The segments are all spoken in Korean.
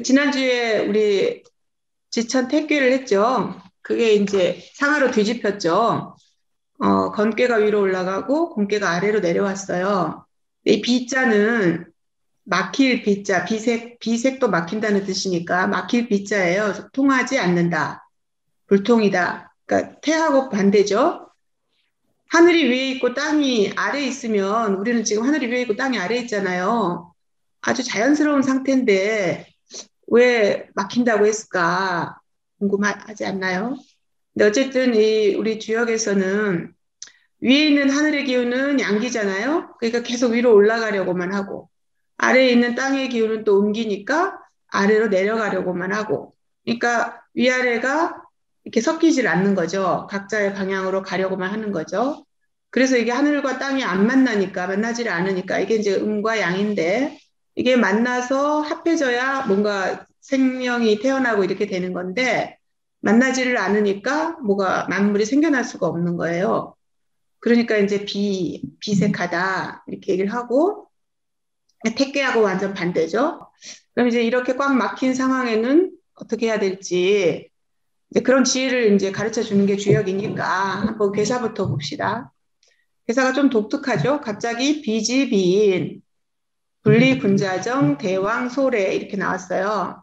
지난주에 우리 지천 택배를 했죠. 그게 이제 상하로 뒤집혔죠. 건깨가 위로 올라가고 공깨가 아래로 내려왔어요. 이 비자는 막힐 비자, 비색도 막힌다는 뜻이니까 막힐 비자예요. 그래서 통하지 않는다. 불통이다. 그러니까 태하고 반대죠. 하늘이 위에 있고 땅이 아래에 있으면 우리는 지금 하늘이 위에 있고 땅이 아래에 있잖아요. 아주 자연스러운 상태인데 왜 막힌다고 했을까 궁금하지 않나요? 근데 어쨌든 이 우리 주역에서는 위에 있는 하늘의 기운은 양기잖아요. 그러니까 계속 위로 올라가려고만 하고 아래에 있는 땅의 기운은 또 옮기니까 아래로 내려가려고만 하고 그러니까 위아래가 이렇게 섞이질 않는 거죠. 각자의 방향으로 가려고만 하는 거죠. 그래서 이게 하늘과 땅이 안 만나니까 만나지를 않으니까 이게 이제 음과 양인데 이게 만나서 합해져야 뭔가 생명이 태어나고 이렇게 되는 건데 만나지를 않으니까 뭐가 만물이 생겨날 수가 없는 거예요. 그러니까 이제 비색하다 이렇게 얘기를 하고 택계하고 완전 반대죠. 그럼 이제 이렇게 꽉 막힌 상황에는 어떻게 해야 될지 이제 그런 지혜를 이제 가르쳐 주는 게 주역이니까 한번 괴사부터 봅시다. 괴사가 좀 독특하죠. 갑자기 비지비인, 분리군자정, 대왕소래 이렇게 나왔어요.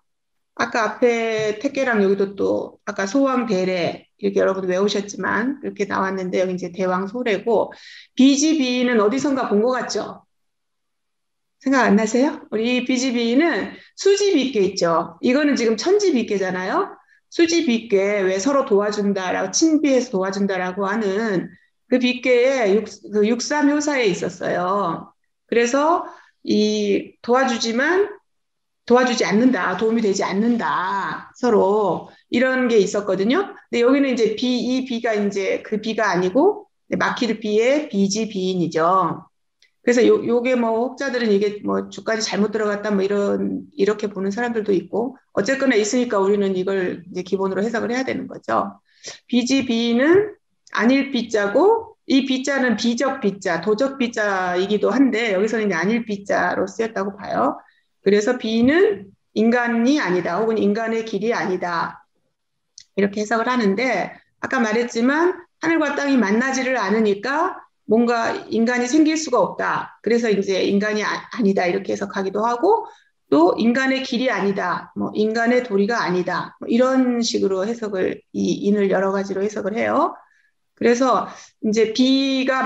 아까 앞에 택계랑 여기도 또 아까 소왕대래 이렇게 여러분 외우셨지만 이렇게 나왔는데 여기 이제 대왕소래고 비지비는 어디선가 본 것 같죠? 생각 안 나세요? 우리 비지비는 수지비께 있죠. 이거는 지금 천지비께잖아요. 수지비께 왜 서로 도와준다라고 친비해서 도와준다라고 하는 그 비께에 그 육삼효사에 있었어요. 그래서 이 도와주지만 도와주지 않는다, 도움이 되지 않는다, 서로 이런 게 있었거든요. 근데 여기는 이제 이 비가 이제 그 비가 아니고 막힐 비의 비지 비인이죠. 그래서 요게 뭐 혹자들은 이게 뭐 주까지 잘못 들어갔다 뭐 이렇게 보는 사람들도 있고 어쨌거나 있으니까 우리는 이걸 이제 기본으로 해석을 해야 되는 거죠. 비지 비는 아닐 비자고 이 비자는 비적 비자, 도적 비자이기도 한데 여기서는 이제 아닐 비자로 쓰였다고 봐요. 그래서 비는 인간이 아니다 혹은 인간의 길이 아니다 이렇게 해석을 하는데 아까 말했지만 하늘과 땅이 만나지를 않으니까 뭔가 인간이 생길 수가 없다. 그래서 이제 인간이 니다 이렇게 해석하기도 하고 또 인간의 길이 아니다. 뭐 인간의 도리가 아니다. 뭐 이런 식으로 해석을 이 인을 여러 가지로 해석을 해요. 그래서 이제 비가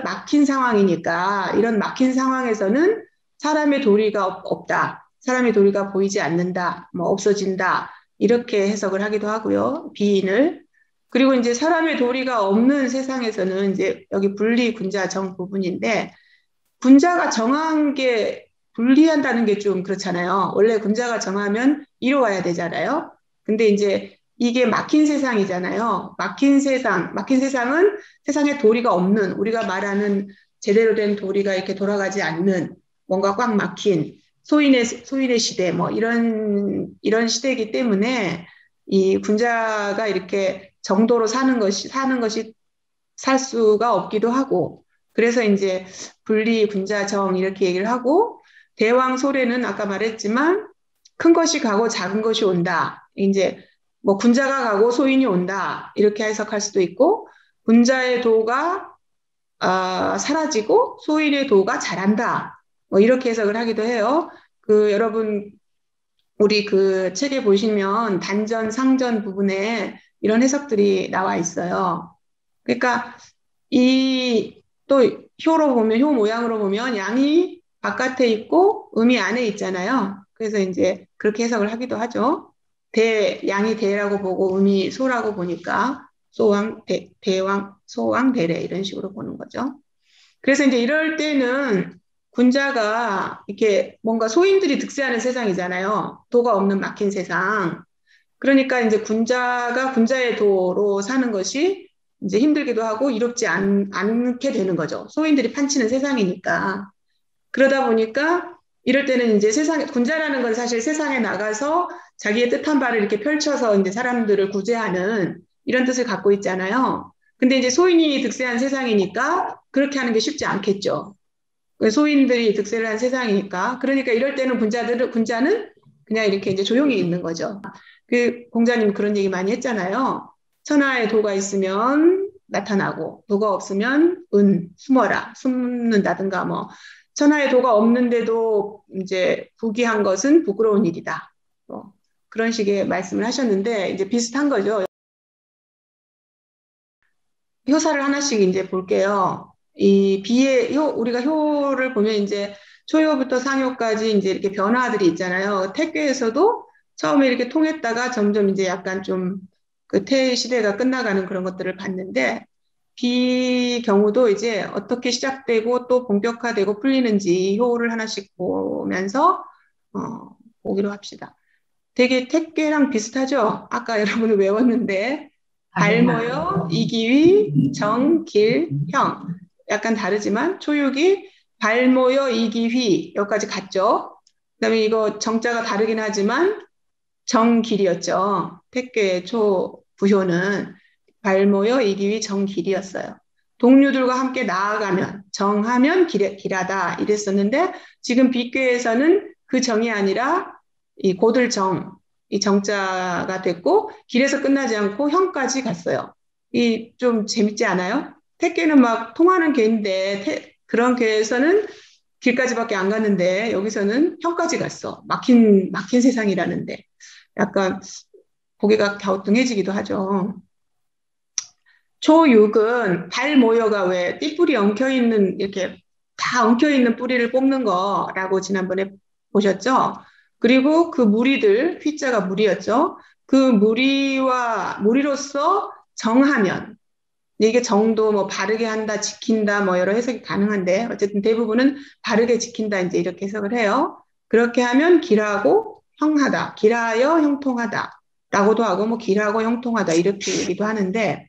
막힌 상황이니까 이런 막힌 상황에서는 사람의 도리가 없다. 사람의 도리가 보이지 않는다. 뭐 없어진다. 이렇게 해석을 하기도 하고요. 비인을. 그리고 이제 사람의 도리가 없는 세상에서는 이제 여기 분리 군자 정 부분인데 군자가 정한 게 분리한다는 게 좀 그렇잖아요. 원래 군자가 정하면 이루어야 되잖아요. 근데 이제 이게 막힌 세상이잖아요. 막힌 세상은 세상에 도리가 없는, 우리가 말하는 제대로 된 도리가 이렇게 돌아가지 않는, 뭔가 꽉 막힌 소인의 시대, 뭐 이런 시대이기 때문에 이 군자가 이렇게 정도로 사는 것이 살 수가 없기도 하고, 그래서 이제 분리, 군자, 정 이렇게 얘기를 하고, 대왕 소래는 아까 말했지만 큰 것이 가고 작은 것이 온다. 이제 뭐 군자가 가고 소인이 온다. 이렇게 해석할 수도 있고, 군자의 도가 사라지고 소인의 도가 자란다. 뭐 이렇게 해석을 하기도 해요. 그 여러분 우리 그 책에 보시면 단전, 상전 부분에 이런 해석들이 나와 있어요. 그러니까 이 또 효로 보면 효 모양으로 보면 양이 바깥에 있고 음이 안에 있잖아요. 그래서 이제 그렇게 해석을 하기도 하죠. 양이 대라고 보고 음이 소라고 보니까 대왕 소왕 대래 이런 식으로 보는 거죠. 그래서 이제 이럴 때는 군자가 이렇게 뭔가 소인들이 득세하는 세상이잖아요. 도가 없는 막힌 세상. 그러니까 이제 군자가 군자의 도로 사는 것이 이제 힘들기도 하고 이롭지 않게 되는 거죠. 소인들이 판치는 세상이니까. 그러다 보니까 이럴 때는 이제 군자라는 건 사실 세상에 나가서 자기의 뜻한 바를 이렇게 펼쳐서 이제 사람들을 구제하는 이런 뜻을 갖고 있잖아요. 근데 이제 소인이 득세한 세상이니까 그렇게 하는 게 쉽지 않겠죠. 소인들이 득세를 한 세상이니까. 그러니까 이럴 때는 군자는 그냥 이렇게 이제 조용히 있는 거죠. 그 공자님 그런 얘기 많이 했잖아요. 천하에 도가 있으면 나타나고 도가 없으면 숨어라, 숨는다든가 뭐 천하에 도가 없는데도 이제 부귀한 것은 부끄러운 일이다. 뭐 그런 식의 말씀을 하셨는데 이제 비슷한 거죠. 효사를 하나씩 이제 볼게요. 이 비의 우리가 효를 보면 이제 초효부터 상효까지 이제 이렇게 변화들이 있잖아요. 택괴에서도 처음에 이렇게 통했다가 점점 이제 약간 좀 그 태 시대가 끝나가는 그런 것들을 봤는데 비 경우도 이제 어떻게 시작되고 또 본격화되고 풀리는지 효를 하나씩 보면서 보기로 합시다. 되게 택괴랑 비슷하죠? 아까 여러분이 외웠는데 발모여, 이기위, 정, 길, 형. 약간 다르지만 초육이 발모여, 이기휘 여기까지 갔죠. 그다음에 이거 정자가 다르긴 하지만 정길이었죠. 택괴의 초 부효는 발모여, 이기위, 정길이었어요. 동료들과 함께 나아가면 정하면 길하다 이랬었는데 지금 빅괴에서는 그 정이 아니라 이 고들정, 이 정자가 됐고 길에서 끝나지 않고 형까지 갔어요. 이 좀 재밌지 않아요? 택계는 막 통하는 궤인데 그런 궤에서는 길까지밖에 안 갔는데 여기서는 형까지 갔어. 막힌 세상이라는데 약간 고개가 갸우뚱해지기도 하죠. 초육은 발 모여가 왜 띠뿔이 엉켜 있는 이렇게 다 엉켜 있는 뿌리를 뽑는 거라고 지난번에 보셨죠? 그리고 그 무리들 휘자가 무리였죠. 그 무리로서 정하면 이게 정도 뭐 바르게 한다, 지킨다 뭐 여러 해석이 가능한데 어쨌든 대부분은 바르게 지킨다 이제 이렇게 해석을 해요. 그렇게 하면 길하고 형하다, 길하여 형통하다라고도 하고 뭐 길하고 형통하다 이렇게 얘기도 하는데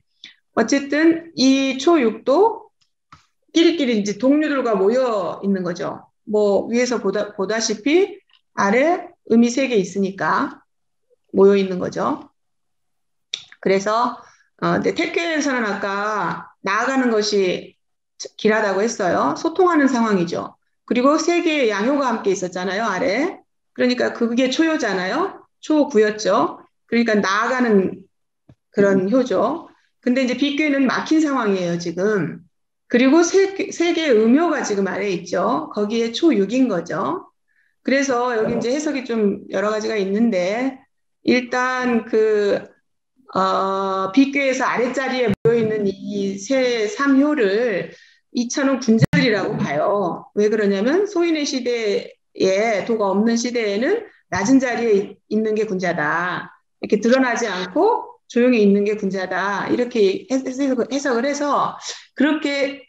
어쨌든 이 초육도 끼리끼리 이제 동료들과 모여 있는 거죠. 뭐 위에서 보다시피 아래 음이 세 개 있으니까 모여 있는 거죠. 그래서 근데 택배에서는 아까 나아가는 것이 길하다고 했어요. 소통하는 상황이죠. 그리고 세 개의 양효가 함께 있었잖아요, 아래. 그러니까 그게 초효잖아요. 초구였죠. 그러니까 나아가는 그런 효죠. 근데 이제 빅괴는 막힌 상황이에요, 지금. 그리고 세 개의 음효가 지금 아래에 있죠. 거기에 초육인 거죠. 그래서 여기 이제 해석이 좀 여러 가지가 있는데, 일단 빅괴에서 아랫자리에 모여있는 이 삼효를 이천은 군자들이라고 봐요. 왜 그러냐면 소인의 시대에 도가 없는 시대에는 낮은 자리에 있는 게 군자다. 이렇게 드러나지 않고 조용히 있는 게 군자다. 이렇게 해석을 해서 그렇게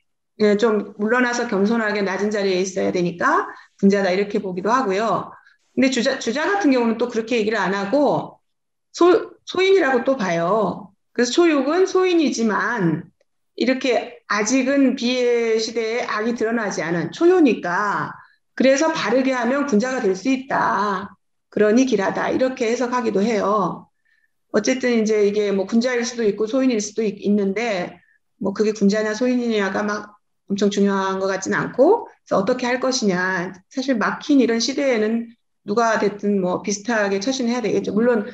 좀 물러나서 겸손하게 낮은 자리에 있어야 되니까 군자다 이렇게 보기도 하고요. 근데 주자 같은 경우는 또 그렇게 얘기를 안 하고 소인이라고 또 봐요. 그래서 초육은 소인이지만 이렇게 아직은 비의 시대에 악이 드러나지 않은 초효니까 그래서 바르게 하면 군자가 될 수 있다. 그러니 길하다. 이렇게 해석하기도 해요. 어쨌든 이제 이게 뭐 군자일 수도 있고 소인일 수도 있는데 뭐 그게 군자냐 소인이냐가 막 엄청 중요한 것 같지는 않고 그래서 어떻게 할 것이냐. 사실 막힌 이런 시대에는 누가 됐든 뭐 비슷하게 처신해야 되겠죠. 물론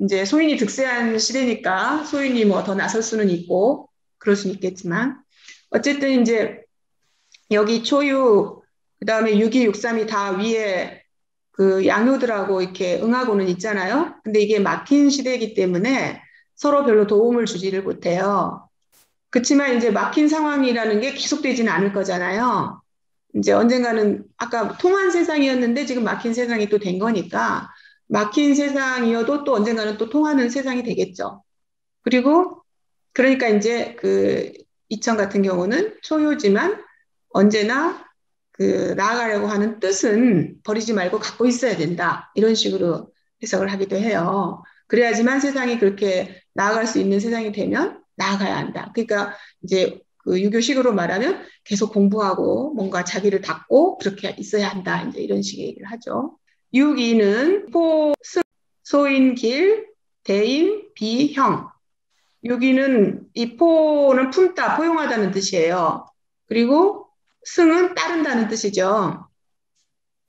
이제 소인이 득세한 시대니까 소인이 뭐 더 나설 수는 있고 그럴 수는 있겠지만 어쨌든 이제 여기 초유 그다음에 6이 6삼이 다 위에 그 양효들하고 이렇게 응하고는 있잖아요. 근데 이게 막힌 시대이기 때문에 서로 별로 도움을 주지를 못해요. 그렇지만 이제 막힌 상황이라는 게 계속되지는 않을 거잖아요. 이제 언젠가는 아까 통한 세상이었는데 지금 막힌 세상이 또 된 거니까 막힌 세상이어도 또 언젠가는 또 통하는 세상이 되겠죠. 그리고 그러니까 이제 그 이천 같은 경우는 초효지만 언제나 그 나아가려고 하는 뜻은 버리지 말고 갖고 있어야 된다. 이런 식으로 해석을 하기도 해요. 그래야지만 세상이 그렇게 나아갈 수 있는 세상이 되면 나아가야 한다. 그러니까 이제 그 유교식으로 말하면 계속 공부하고 뭔가 자기를 닦고 그렇게 있어야 한다. 이제 이런 식의 얘기를 하죠. 유기는 소인, 길, 대임, 비형. 유기는 이 포는 품다, 포용하다는 뜻이에요. 그리고 승은 따른다는 뜻이죠.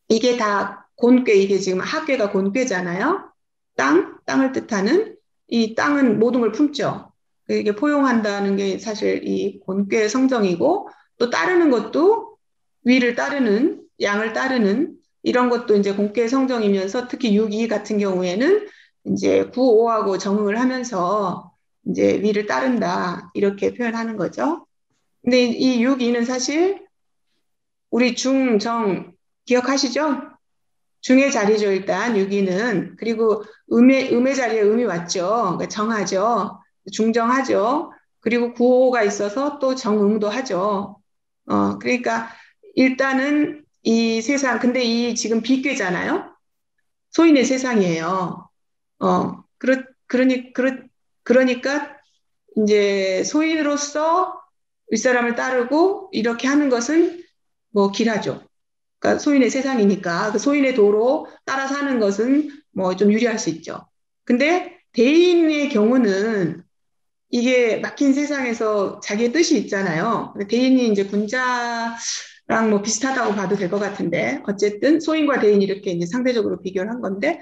이게 다 곤괴, 이게 지금 학괴가 곤괴잖아요. 땅을 뜻하는 이 땅은 모든 걸 품죠. 이게 포용한다는 게 사실 이 곤괴의 성정이고 또 따르는 것도 위를 따르는 양을 따르는 이런 것도 이제 곤괴의 성정이면서 특히 6이 같은 경우에는 이제 9, 5하고 정응을 하면서 이제 위를 따른다 이렇게 표현하는 거죠. 근데 이 6, 2는 사실 우리 중, 정 기억하시죠? 중의 자리죠, 일단, 6위는. 그리고 음의 자리에 음이 왔죠. 그러니까 정하죠. 중정하죠. 그리고 구호가 있어서 또 정응도 하죠. 그러니까 일단은 이 세상, 근데 이 지금 비괴잖아요? 소인의 세상이에요. 그러니까 이제 소인으로서 윗사람을 따르고 이렇게 하는 것은 뭐 길하죠. 그러니까 소인의 세상이니까 그 소인의 도로 따라 사는 것은 뭐 좀 유리할 수 있죠. 근데 대인의 경우는 이게 막힌 세상에서 자기의 뜻이 있잖아요. 대인이 이제 군자랑 뭐 비슷하다고 봐도 될 것 같은데 어쨌든 소인과 대인이 이렇게 이제 상대적으로 비교를 한 건데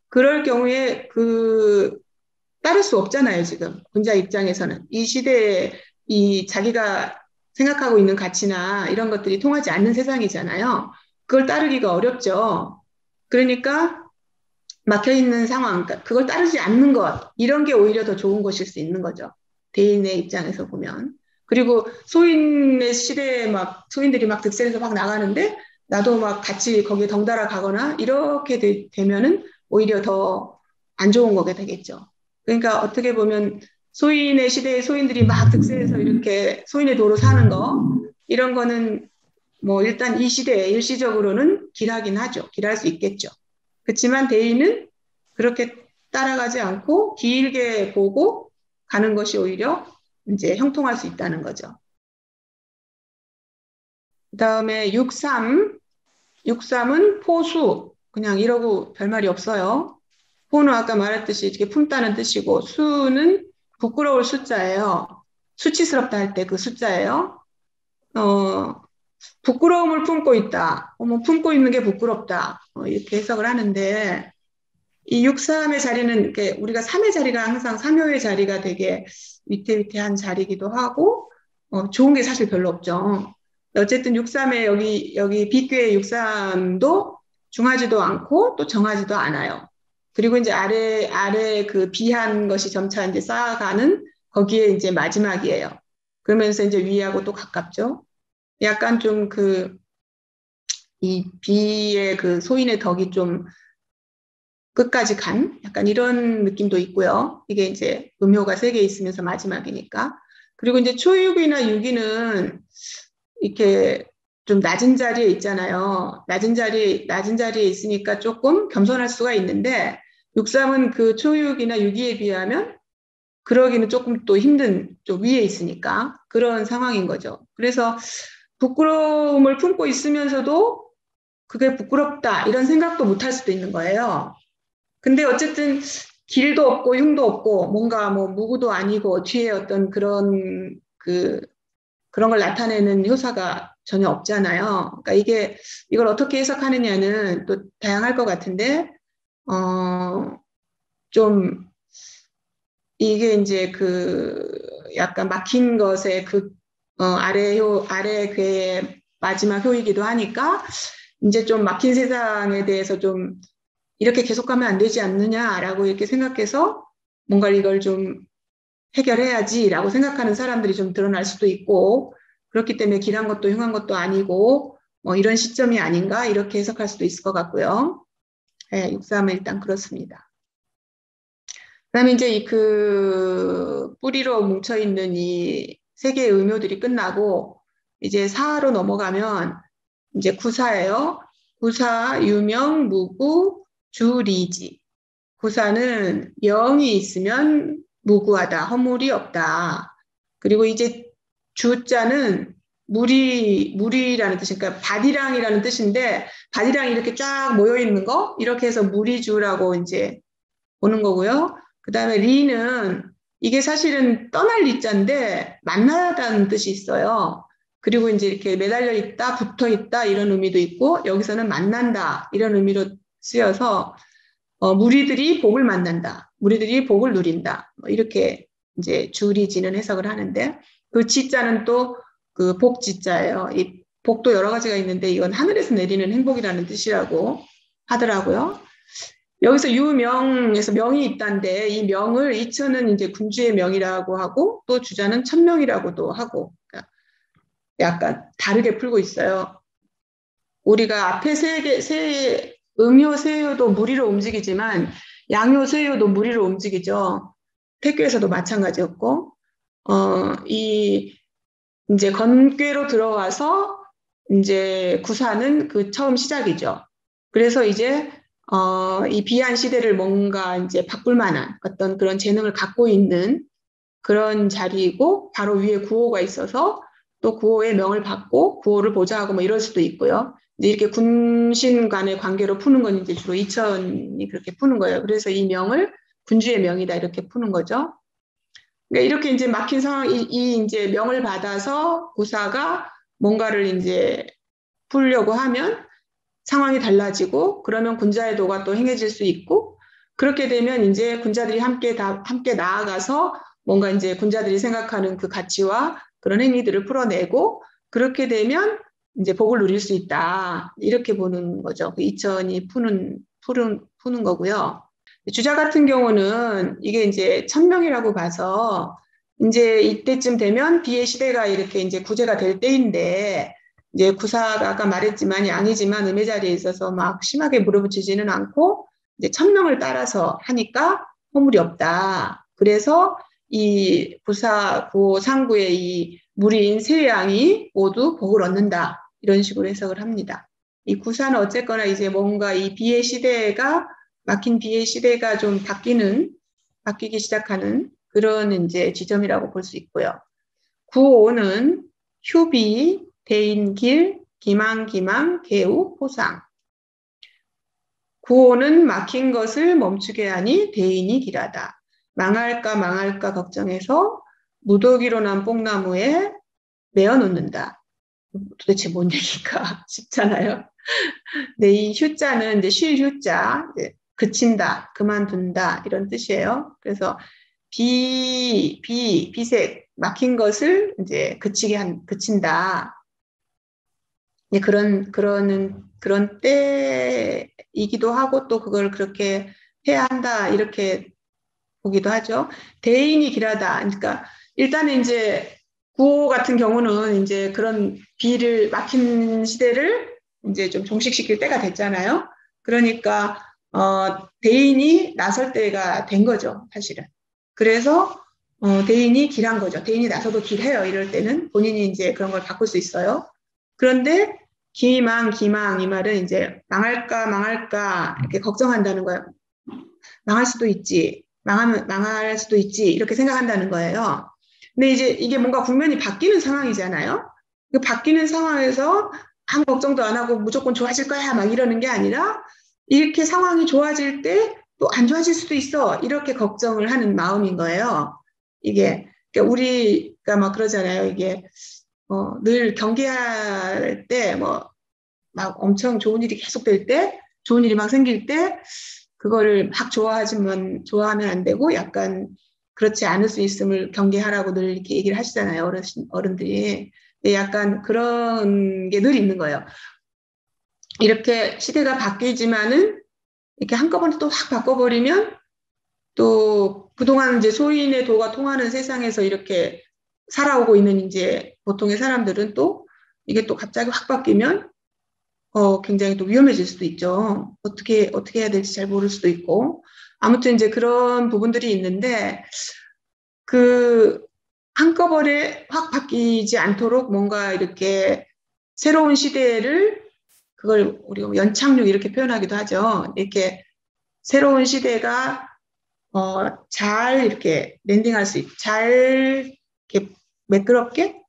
그럴 경우에 그 따를 수 없잖아요, 지금. 군자 입장에서는. 이 시대에 이 자기가 생각하고 있는 가치나 이런 것들이 통하지 않는 세상이잖아요. 그걸 따르기가 어렵죠. 그러니까 막혀 있는 상황, 그러니까 그걸 따르지 않는 것, 이런 게 오히려 더 좋은 것일 수 있는 거죠. 대인의 입장에서 보면. 그리고 소인의 시대에 막 소인들이 막 득세해서 막 나가는데 나도 막 같이 거기에 덩달아 가거나 이렇게 되면은 오히려 더 안 좋은 거게 되겠죠. 그러니까 어떻게 보면 소인의 시대에 소인들이 막 득세해서 이렇게 소인의 도로 사는 거 이런 거는 뭐 일단 이 시대에 일시적으로는 길하긴 하죠. 길할 수 있겠죠. 그렇지만 대인은 그렇게 따라가지 않고 길게 보고 가는 것이 오히려 이제 형통할 수 있다는 거죠. 그 다음에 63. 63은 포수. 그냥 이러고 별말이 없어요. 포는 아까 말했듯이 이렇게 품다는 뜻이고 수는 부끄러울 숫자예요. 수치스럽다 할 때 그 숫자예요. 어, 부끄러움을 품고 있다. 품고 있는 게 부끄럽다. 이렇게 해석을 하는데 이 6, 3의 자리는 이렇게 우리가 3의 자리가 항상 3요의 자리가 되게 위태위태한 자리이기도 하고 좋은 게 사실 별로 없죠. 어쨌든 6, 3의 여기 비교의 6, 3도 중하지도 않고 또 정하지도 않아요. 그리고 이제 아래 그 비한 것이 점차 이제 쌓아가는 거기에 이제 마지막이에요. 그러면서 이제 위하고 또 가깝죠. 약간 좀 이 비의 그 소인의 덕이 좀 끝까지 간 약간 이런 느낌도 있고요. 이게 이제 음효가 3개 있으면서 마지막이니까. 그리고 이제 초육이나 육이는 이렇게 좀 낮은 자리에 있잖아요. 낮은 자리에 있으니까 조금 겸손할 수가 있는데 6, 3은 그 초육이나 육이에 비하면 그러기는 조금 또 힘든 좀 위에 있으니까 그런 상황인 거죠. 그래서 부끄러움을 품고 있으면서도 그게 부끄럽다 이런 생각도 못 할 수도 있는 거예요. 근데 어쨌든 길도 없고 흉도 없고 뭔가 뭐 무구도 아니고 뒤에 어떤 그런 걸 나타내는 효사가 전혀 없잖아요. 그러니까 이걸 어떻게 해석하느냐는 또 다양할 것 같은데, 좀 이게 이제 약간 막힌 것의 아래 괴의 마지막 효이기도 하니까 이제 좀 막힌 세상에 대해서 좀 이렇게 계속 가면 안 되지 않느냐라고 이렇게 생각해서 뭔가 이걸 좀 해결해야지라고 생각하는 사람들이 좀 드러날 수도 있고 그렇기 때문에 길한 것도 흉한 것도 아니고 뭐 이런 시점이 아닌가 이렇게 해석할 수도 있을 것 같고요. 네, 6.3은 일단 그렇습니다. 그다음에 이제 뿌리로 뭉쳐있는 이 세 개의 음효들이 끝나고 이제 사로 넘어가면 이제 구사예요. 구사, 유명, 무구, 주리지. 구사는 영이 있으면 무구하다, 허물이 없다. 그리고 이제 주자는 무리라는 뜻이니까 그러니까 바디랑이라는 뜻인데 바디랑이 이렇게 쫙 모여 있는 거 이렇게 해서 무리주라고 이제 보는 거고요. 그다음에 리는 이게 사실은 떠날 리자인데 만나다는 뜻이 있어요. 그리고 이제 이렇게 매달려 있다, 붙어 있다 이런 의미도 있고 여기서는 만난다 이런 의미로 쓰여서 무리들이 복을 만난다, 무리들이 복을 누린다, 뭐 이렇게 이제 줄이 지는 해석을 하는데 그 지자는 또 그 복지자예요. 이 복도 여러 가지가 있는데 이건 하늘에서 내리는 행복이라는 뜻이라고 하더라고요. 여기서 유명에서 명이 있다는데 이 명을 이천은 이제 군주의 명이라고 하고 또 주자는 천명이라고도 하고 그러니까 약간 다르게 풀고 있어요. 우리가 앞에 음요, 세요도 무리로 움직이지만 양요, 세요도 무리로 움직이죠. 태교에서도 마찬가지였고, 이 이제 건괴로 들어와서 이제 구사는 그 처음 시작이죠. 그래서 이제 이 비한 시대를 뭔가 이제 바꿀 만한 어떤 그런 재능을 갖고 있는 그런 자리이고 바로 위에 구호가 있어서 또 구호의 명을 받고 구호를 보좌하고 뭐 이럴 수도 있고요. 이제 이렇게 군신 간의 관계로 푸는 건 이제 주로 이천이 그렇게 푸는 거예요. 그래서 이 명을 군주의 명이다 이렇게 푸는 거죠. 그러니까 이렇게 이제 막힌 상황, 이 이제 명을 받아서 구사가 뭔가를 이제 풀려고 하면 상황이 달라지고 그러면 군자의 도가 또 행해질 수 있고 그렇게 되면 이제 군자들이 함께 나아가서 뭔가 이제 군자들이 생각하는 그 가치와 그런 행위들을 풀어내고 그렇게 되면 이제 복을 누릴 수 있다. 이렇게 보는 거죠. 그 이천이 푸는 거고요. 주자 같은 경우는 이게 이제 천명이라고 봐서 이제 이때쯤 되면 비의 시대가 이렇게 이제 구제가 될 때인데 이제 구사가 아까 말했지만 양이지만 음의 자리에 있어서 막 심하게 물어붙이지는 않고 이제 천명을 따라서 하니까 허물이 없다. 그래서 이 구사, 구호, 상구의 이 무리인 세 양이 모두 복을 얻는다. 이런 식으로 해석을 합니다. 이 구사는 어쨌거나 이제 뭔가 이 비의 시대가 막힌 비의 시대가 좀 바뀌기 시작하는 그런 이제 지점이라고 볼 수 있고요. 구오는 휴비, 대인길, 기망, 개우, 포상. 구호는 막힌 것을 멈추게 하니 대인이 길하다. 망할까 걱정해서 무더기로 난 뽕나무에 메어 놓는다. 도대체 뭔 얘기인가 싶잖아요. 네, 이 휴자는 이제 쉴 휴자, 이제 그친다, 그만둔다 이런 뜻이에요. 그래서 비색 막힌 것을 이제 그친다. 예, 그런 때이기도 하고 또 그걸 그렇게 해야 한다 이렇게 보기도 하죠. 대인이 길하다. 그러니까 일단은 이제 구호 같은 경우는 이제 그런 비를 막힌 시대를 이제 좀 종식시킬 때가 됐잖아요. 그러니까 대인이 나설 때가 된 거죠, 사실은. 그래서 대인이 길한 거죠. 대인이 나서도 길해요. 이럴 때는 본인이 이제 그런 걸 바꿀 수 있어요. 그런데 기망 이 말은 이제 망할까 이렇게 걱정한다는 거예요. 망할 수도 있지. 망할 수도 있지. 이렇게 생각한다는 거예요. 근데 이제 이게 뭔가 국면이 바뀌는 상황이잖아요. 그 바뀌는 상황에서 아무 걱정도 안 하고 무조건 좋아질 거야 막 이러는 게 아니라 이렇게 상황이 좋아질 때 또 안 좋아질 수도 있어. 이렇게 걱정을 하는 마음인 거예요. 이게 그러니까 우리가 막 그러잖아요. 이게 늘 경계할 때 막 엄청 좋은 일이 계속 될 때, 좋은 일이 막 생길 때 그거를 막 좋아하면 안 되고 약간 그렇지 않을 수 있음을 경계하라고 늘 이렇게 얘기를 하시잖아요. 어른들이. 약간 그런 게 늘 있는 거예요. 이렇게 시대가 바뀌지만은 이렇게 한꺼번에 또 확 바꿔버리면 또 그동안 이제 소인의 도가 통하는 세상에서 이렇게 살아오고 있는 이제 보통의 사람들은 또 이게 또 갑자기 확 바뀌면 굉장히 또 위험해질 수도 있죠. 어떻게 해야 될지 잘 모를 수도 있고. 아무튼 이제 그런 부분들이 있는데, 그, 한꺼번에 확 바뀌지 않도록 뭔가 이렇게 새로운 시대를, 그걸 우리가 연착륙 이렇게 표현하기도 하죠. 이렇게 새로운 시대가, 잘 이렇게 랜딩할 잘 이렇게 매끄럽게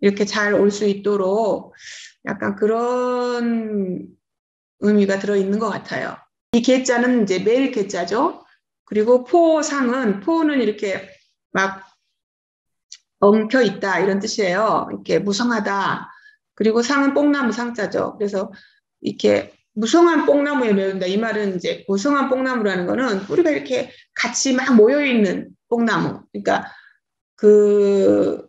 이렇게 잘 올 수 있도록 약간 그런 의미가 들어있는 것 같아요. 이 계자는 이제 매일 계자죠. 그리고 포는 이렇게 막 엉켜 있다 이런 뜻이에요. 이렇게 무성하다. 그리고 상은 뽕나무 상자죠. 그래서 이렇게 무성한 뽕나무에 메운다. 이 말은 이제 무성한 뽕나무라는 거는 뿌리가 이렇게 같이 막 모여 있는 뽕나무. 그러니까 그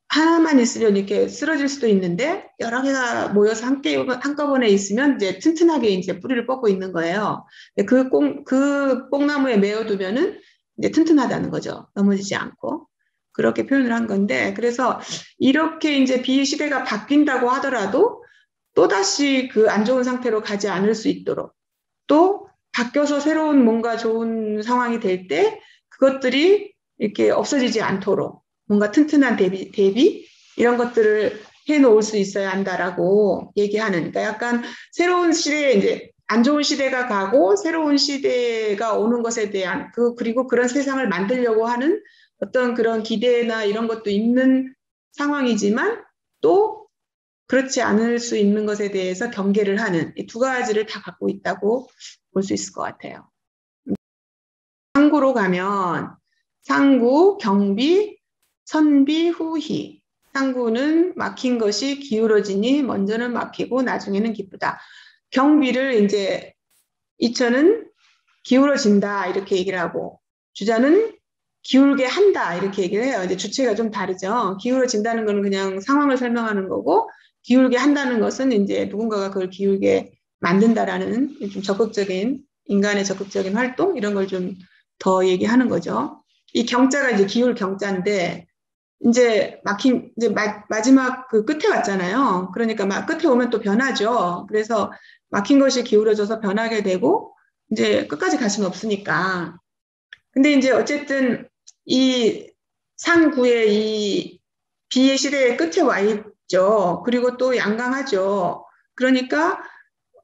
하나만 있으면 이렇게 쓰러질 수도 있는데 여러 개가 모여서 함께 한꺼번에 있으면 이제 튼튼하게 이제 뿌리를 뻗고 있는 거예요. 그 뽕나무에 메어두면은 이제 튼튼하다는 거죠. 넘어지지 않고. 그렇게 표현을 한 건데, 그래서 이렇게 이제 비시대가 바뀐다고 하더라도 또다시 그 안 좋은 상태로 가지 않을 수 있도록, 또 바뀌어서 새로운 뭔가 좋은 상황이 될 때 그것들이 이렇게 없어지지 않도록 뭔가 튼튼한 대비 이런 것들을 해놓을 수 있어야 한다라고 얘기하는, 그러니까 약간 새로운 시대에 이제 안 좋은 시대가 가고 새로운 시대가 오는 것에 대한 그리고 그런 세상을 만들려고 하는 어떤 그런 기대나 이런 것도 있는 상황이지만 또 그렇지 않을 수 있는 것에 대해서 경계를 하는 이 두 가지를 다 갖고 있다고 볼 수 있을 것 같아요. 상구로 가면 상구, 경비, 선비, 후희. 상구는 막힌 것이 기울어지니 먼저는 막히고 나중에는 기쁘다. 경비를 이제 이천은 기울어진다 이렇게 얘기를 하고, 주자는 기울게 한다 이렇게 얘기를 해요. 이제 주체가 좀 다르죠. 기울어진다는 거는 그냥 상황을 설명하는 거고, 기울게 한다는 것은 이제 누군가가 그걸 기울게 만든다라는 좀 적극적인, 인간의 적극적인 활동 이런 걸 좀 더 얘기하는 거죠. 이 경자가 이제 기울 경자인데 이제 막힌 이제 마지막 그 끝에 왔잖아요. 그러니까 막 끝에 오면 또 변하죠. 그래서 막힌 것이 기울어져서 변하게 되고 이제 끝까지 갈 수는 없으니까. 근데 이제 어쨌든 이 상구의 이 비의 시대의 끝에 와 있죠. 그리고 또 양강하죠. 그러니까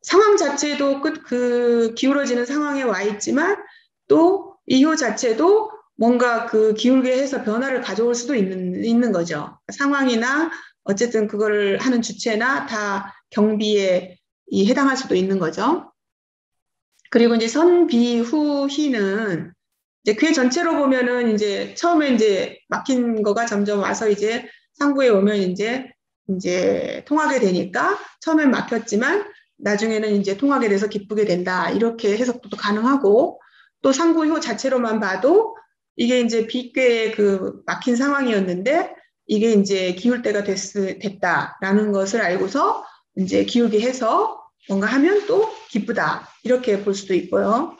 상황 자체도 그 기울어지는 상황에 와 있지만 또 이효 자체도 뭔가 그 기울게 해서 변화를 가져올 수도 있는 거죠. 상황이나 어쨌든 그거를 하는 주체나 다 경비에 해당할 수도 있는 거죠. 그리고 이제 선비후희는 이제 그 전체로 보면은 이제 처음에 이제 막힌 거가 점점 와서 이제 상구에 오면 이제 통하게 되니까 처음엔 막혔지만 나중에는 이제 통하게 돼서 기쁘게 된다. 이렇게 해석도 가능하고, 또 상구효 자체로만 봐도 이게 이제 비괴의 그 막힌 상황이었는데 이게 이제 기울 때가 됐다라는 것을 알고서 이제 기울게 해서 뭔가 하면 또 기쁘다. 이렇게 볼 수도 있고요.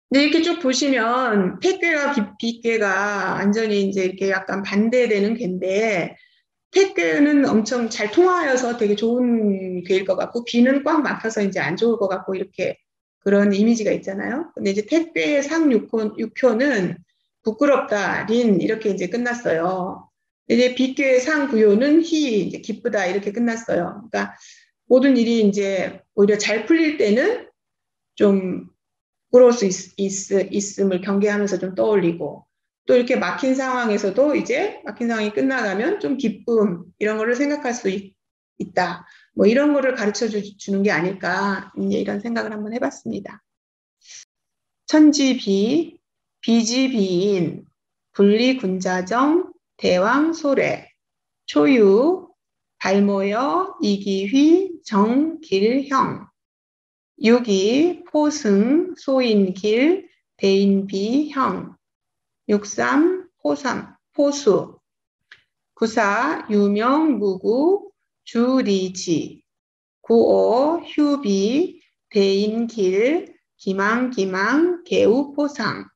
근데 이렇게 쭉 보시면 택괴와 비괴가 완전히 이제 이렇게 약간 반대되는 괴인데, 택괴는 엄청 잘 통하여서 되게 좋은 괴일 것 같고, 비는 꽉 막혀서 이제 안 좋을 것 같고, 이렇게 그런 이미지가 있잖아요. 근데 이제 택괴의 상육효는 부끄럽다, 린, 이렇게 이제 끝났어요. 이제 비괴의 상구효는 희, 이제 기쁘다, 이렇게 끝났어요. 그러니까 모든 일이 이제 오히려 잘 풀릴 때는 좀 부러울 수 있음을 경계하면서 좀 떠올리고, 또 이렇게 막힌 상황에서도 이제 막힌 상황이 끝나가면 좀 기쁨 이런 거를 생각할 수 있다. 뭐 이런 거를 가르쳐 주는 게 아닐까, 이런 생각을 한번 해봤습니다. 천지비, 비지비인, 분리군자정, 대왕소래, 초유, 발모여, 이기휘, 정길형, 유기, 포승, 소인길, 대인비형, 63, 포수, 구사, 유명, 무구, 주리지, 95, 휴비, 대인길, 기망, 개우포상,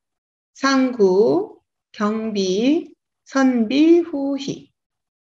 상구, 경비, 선비, 후희.